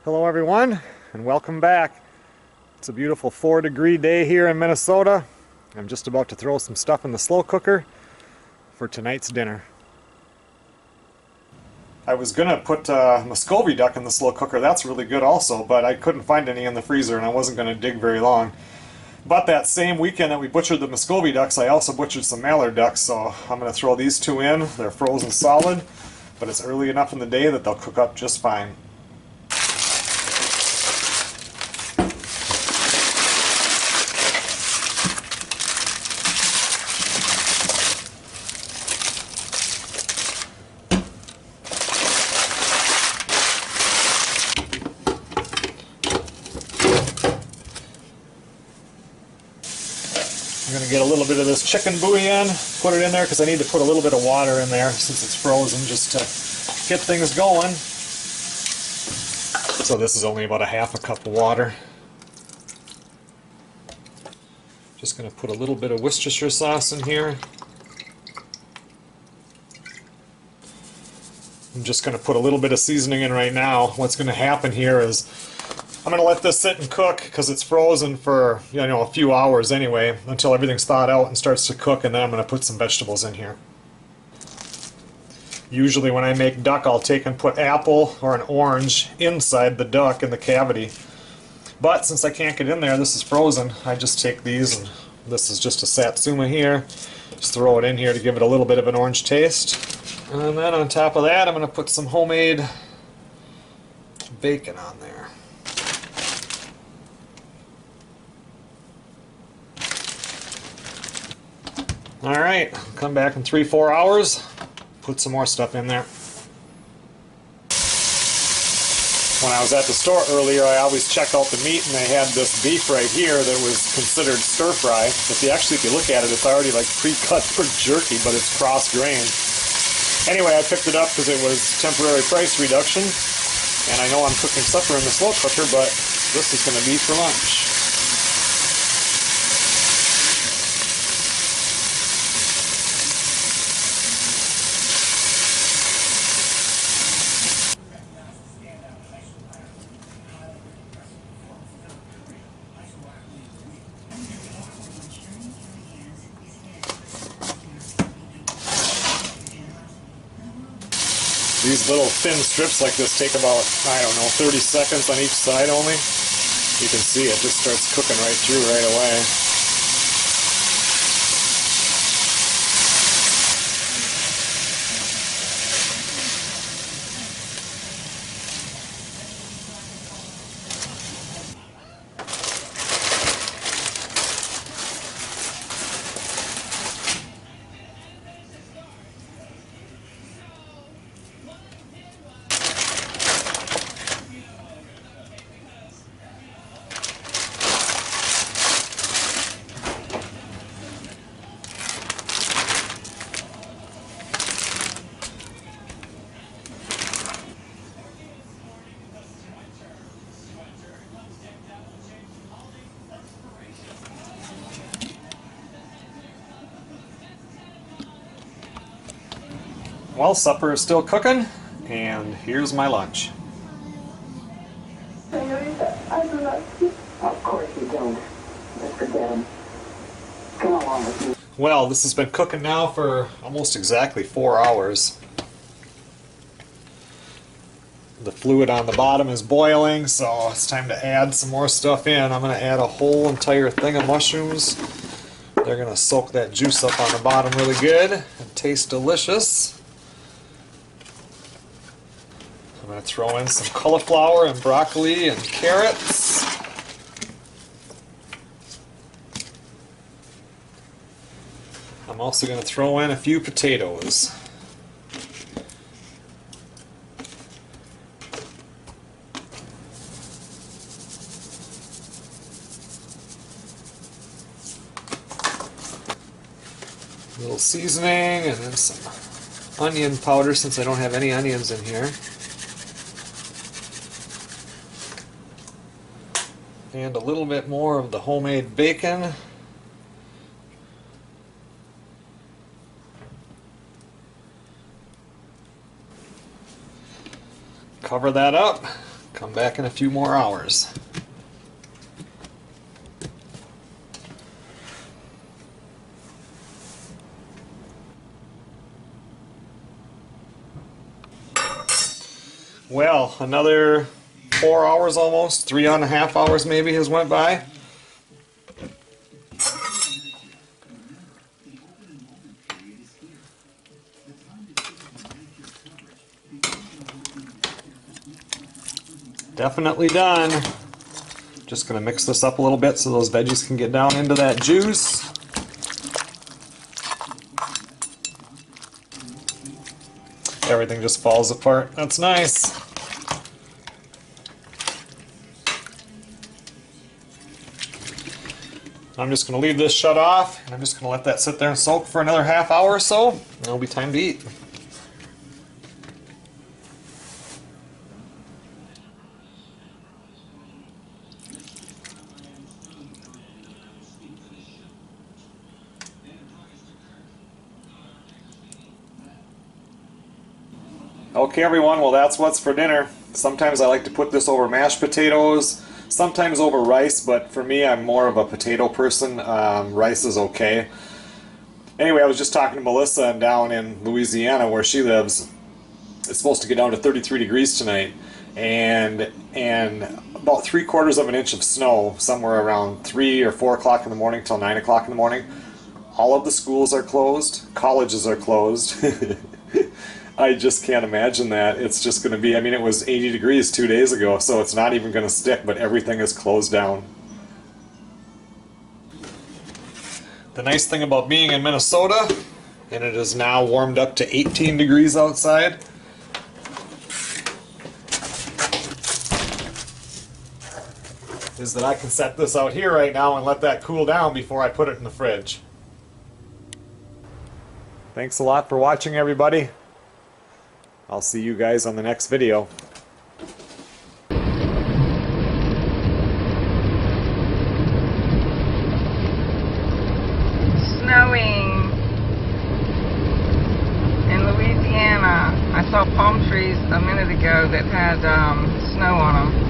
Hello everyone, and welcome back. It's a beautiful 4-degree day here in Minnesota. I'm just about to throw some stuff in the slow cooker for tonight's dinner. I was gonna put Muscovy duck in the slow cooker. That's really good also, but I couldn't find any in the freezer and I wasn't gonna dig very long. But that same weekend that we butchered the Muscovy ducks, I also butchered some Mallard ducks, so I'm gonna throw these two in. They're frozen solid, but it's early enough in the day that they'll cook up just fine. I'm going to get a little bit of this chicken bouillon, put it in there because I need to put a little bit of water in there since it's frozen just to get things going. So this is only about a half a cup of water. Just going to put a little bit of Worcestershire sauce in here. I'm just going to put a little bit of seasoning in right now. What's going to happen here is I'm going to let this sit and cook because it's frozen for, a few hours anyway, until everything's thawed out and starts to cook, and then I'm going to put some vegetables in here. Usually when I make duck, I'll take and put apple or an orange inside the duck in the cavity. But since I can't get in there, this is frozen, I just take these, and this is just a satsuma here. Just throw it in here to give it a little bit of an orange taste. And then on top of that, I'm going to put some homemade bacon on there. Alright, come back in 3-4 hours, put some more stuff in there. When I was at the store earlier, I always check out the meat, and they had this beef right here that was considered stir fry. If you look at it, it's already like pre-cut for jerky, but it's cross-grained. Anyway, I picked it up because it was temporary price reduction, and I know I'm cooking supper in the slow cooker, but this is going to be for lunch. These little thin strips like this take about, 30 seconds on each side only. You can see it just starts cooking right through right away. Well, supper is still cooking, and here's my lunch. Of course you don't, Mr. Denham. Come along with me. Well, this has been cooking now for almost exactly 4 hours. The fluid on the bottom is boiling, so it's time to add some more stuff in. I'm going to add a whole entire thing of mushrooms. They're going to soak that juice up on the bottom really good and taste delicious. I'm going to throw in some cauliflower and broccoli and carrots. I'm also going to throw in a few potatoes. A little seasoning and then some onion powder since I don't have any onions in here. And a little bit more of the homemade bacon. Cover that up, Come back in a few more hours. Well, another 4 hours almost, 3.5 hours maybe has went by. Definitely done. Just gonna mix this up a little bit so those veggies can get down into that juice. Everything just falls apart. That's nice. I'm just going to leave this shut off, and I'm just going to let that sit there and soak for another half hour or so, and it'll be time to eat. Okay everyone, well that's what's for dinner. Sometimes I like to put this over mashed potatoes, sometimes over rice, but for me I'm more of a potato person. Rice is okay. Anyway, I was just talking to Melissa, and down in Louisiana where she lives, it's supposed to get down to 33 degrees tonight, and about 3/4 of an inch of snow somewhere around 3 or 4 o'clock in the morning till 9 o'clock in the morning. All of the schools are closed, colleges are closed. I just can't imagine that. It's just going to be, I mean, it was 80 degrees 2 days ago, so it's not even going to stick, but everything is closed down. The nice thing about being in Minnesota, and it is now warmed up to 18 degrees outside, is that I can set this out here right now and let that cool down before I put it in the fridge. Thanks a lot for watching, everybody. I'll see you guys on the next video. Snowing in Louisiana. I saw palm trees a minute ago that had snow on them.